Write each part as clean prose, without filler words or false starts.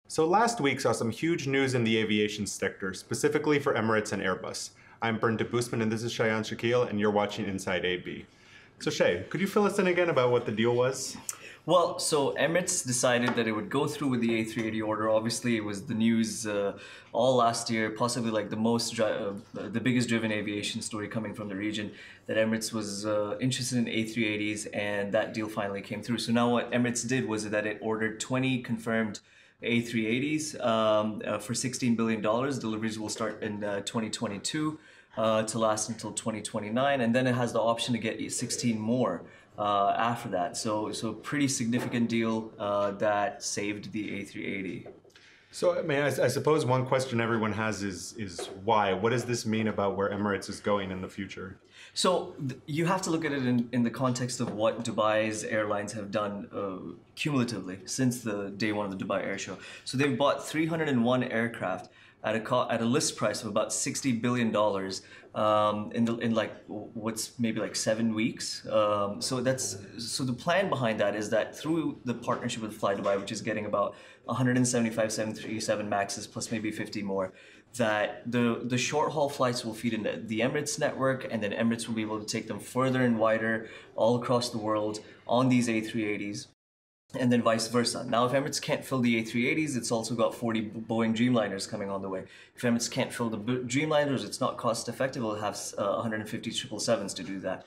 So last week saw some huge news in the aviation sector, specifically for Emirates and Airbus. I'm Bernd Debusmann and this is Shayan Shakeel and you're watching Inside AB. So Shay, could you fill us in again about what the deal was? Well, so Emirates decided that it would go through with the A380 order. Obviously, it was the news all last year, possibly like the biggest driven aviation story coming from the region. That Emirates was interested in A380s, and that deal finally came through. So now what Emirates did was that it ordered 20 confirmed A380s for $16 billion. Deliveries will start in 2022 to last until 2029, and then it has the option to get 16 more after that. So pretty significant deal that saved the A380. So I mean, I suppose one question everyone has is why? What does this mean about where Emirates is going in the future? So you have to look at it in the context of what Dubai's airlines have done cumulatively since the day one of the Dubai Airshow. So they've bought 301 aircraft at a list price of about $60 billion in like what's maybe like 7 weeks. So the plan behind that is that through the partnership with Flydubai, which is getting about 175 737 Maxes plus maybe 50 more, that the short haul flights will feed into the Emirates network, and then Emirates will be able to take them further and wider all across the world on these A380s. And then vice versa. Now, if Emirates can't fill the A380s, it's also got 40 Boeing Dreamliners coming on the way. If Emirates can't fill the Dreamliners, it's not cost effective. It'll have 150 777s to do that.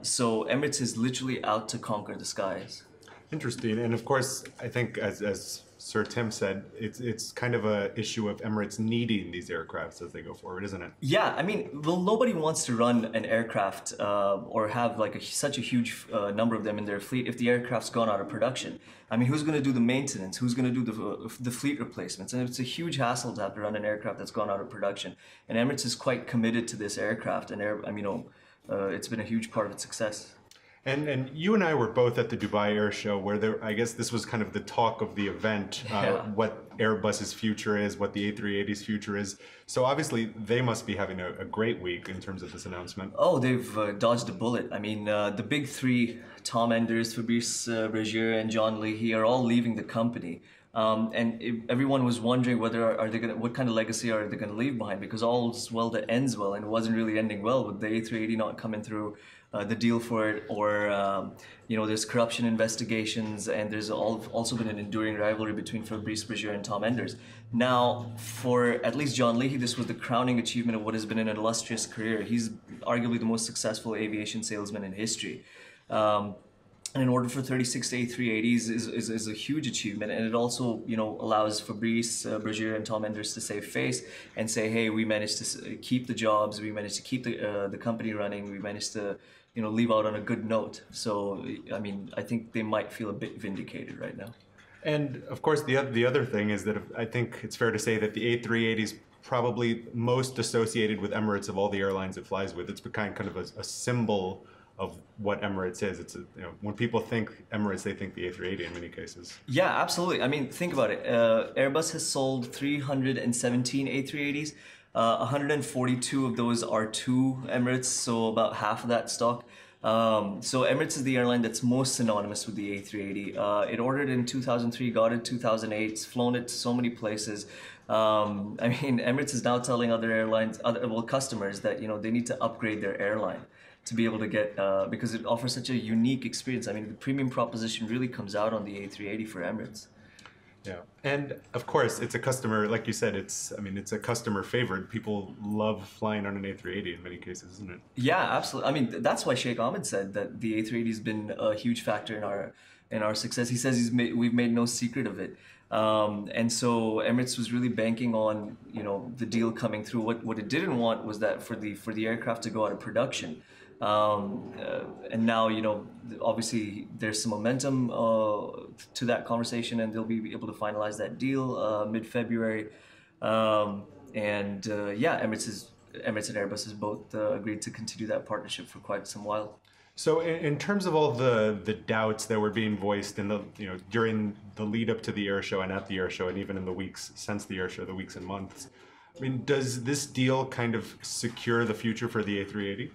So Emirates is literally out to conquer the skies. Interesting, and of course, I think as Sir Tim said, it's kind of a issue of Emirates needing these aircrafts as they go forward, isn't it? Yeah, I mean, well, nobody wants to run an aircraft or have like such a huge number of them in their fleet if the aircraft's gone out of production. I mean, who's going to do the maintenance? Who's going to do the fleet replacements? And it's a huge hassle to have to run an aircraft that's gone out of production. And Emirates is quite committed to this aircraft, and it's been a huge part of its success. And you and I were both at the Dubai Airshow, where I guess this was kind of the talk of the event, what Airbus's future is, what the A380's future is. So obviously they must be having a great week in terms of this announcement. Oh, they've dodged a bullet. I mean, the big three, Tom Enders, Fabrice Bregier, and John Leahy, are all leaving the company. Everyone was wondering what kind of legacy are they going to leave behind, because all's well that ends well, and it wasn't really ending well with the A380 not coming through the deal for it, or there's corruption investigations, and there's also been an enduring rivalry between Fabrice Bregier and Tom Enders. Now, for at least John Leahy, this was the crowning achievement of what has been an illustrious career. He's arguably the most successful aviation salesman in history. And in order for 36 A380s is a huge achievement, and it also allows Fabrice Bregier and Tom Enders to save face and say, hey, we managed to keep the jobs, we managed to keep the company running, we managed to leave out on a good note. So I mean, I think they might feel a bit vindicated right now. And of course, the other thing is that I think it's fair to say that the A380 is probably most associated with Emirates of all the airlines it flies with. It's become kind of a symbol of what Emirates is. It's when people think Emirates, they think the A380 in many cases. Yeah, absolutely. I mean, think about it. Airbus has sold 317 A380s. 142 of those are to Emirates, so about half of that stock. So Emirates is the airline that's most synonymous with the A380. It ordered in 2003, got it 2008, it's flown it to so many places. I mean, Emirates is now telling other airlines, customers that they need to upgrade their airline to be able to get, because it offers such a unique experience. I mean, the premium proposition really comes out on the A380 for Emirates. Yeah, and of course, it's a customer, like you said, it's a customer favorite. People love flying on an A380 in many cases, isn't it? Yeah, absolutely. I mean, that's why Sheikh Ahmed said that the A380 has been a huge factor in our success. He says we've made no secret of it. And so Emirates was really banking on the deal coming through. What it didn't want was that for the aircraft to go out of production. And now obviously there's some momentum to that conversation, and they'll be able to finalize that deal mid-February. Emirates and Airbus has both agreed to continue that partnership for quite some while. So in terms of all the doubts that were being voiced in during the lead up to the air show and at the air show, and even in the weeks since the air show, the weeks and months, I mean, does this deal kind of secure the future for the A380?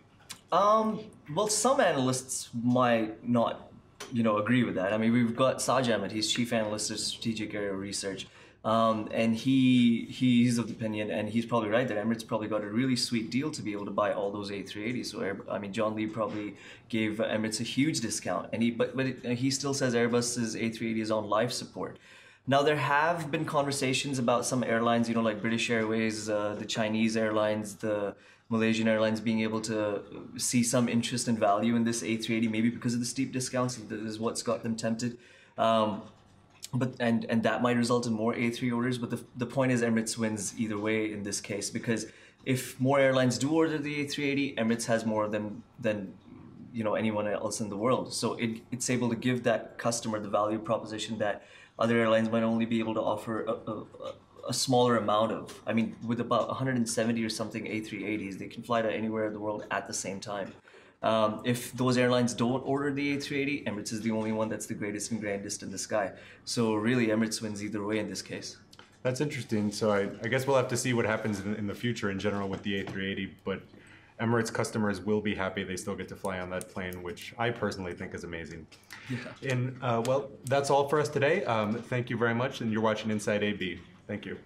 Well, some analysts might not agree with that. I mean, we've got Saj Ahmed, he's chief analyst of strategic area research, and he's of the opinion, and he's probably right, that Emirates probably got a really sweet deal to be able to buy all those A380s. So I mean, John Lee probably gave Emirates a huge discount, and he still says Airbus's A380 is on life support. Now, there have been conversations about some airlines, like British Airways, the Chinese airlines, the Malaysian Airlines being able to see some interest and value in this A380, maybe because of the steep discounts. That is what's got them tempted. And that might result in more A3 orders. But the point is, Emirates wins either way in this case, because if more airlines do order the A380, Emirates has more of them than anyone else in the world. So it's able to give that customer the value proposition that other airlines might only be able to offer a smaller amount of. I mean, with about 170 or something A380s, they can fly to anywhere in the world at the same time. If those airlines don't order the A380, Emirates is the only one that's the greatest and grandest in the sky. So really, Emirates wins either way in this case. That's interesting. So I guess we'll have to see what happens in the future in general with the A380, but Emirates customers will be happy they still get to fly on that plane, which I personally think is amazing. Yeah. And well, that's all for us today. Thank you very much, and you're watching Inside AB. Thank you.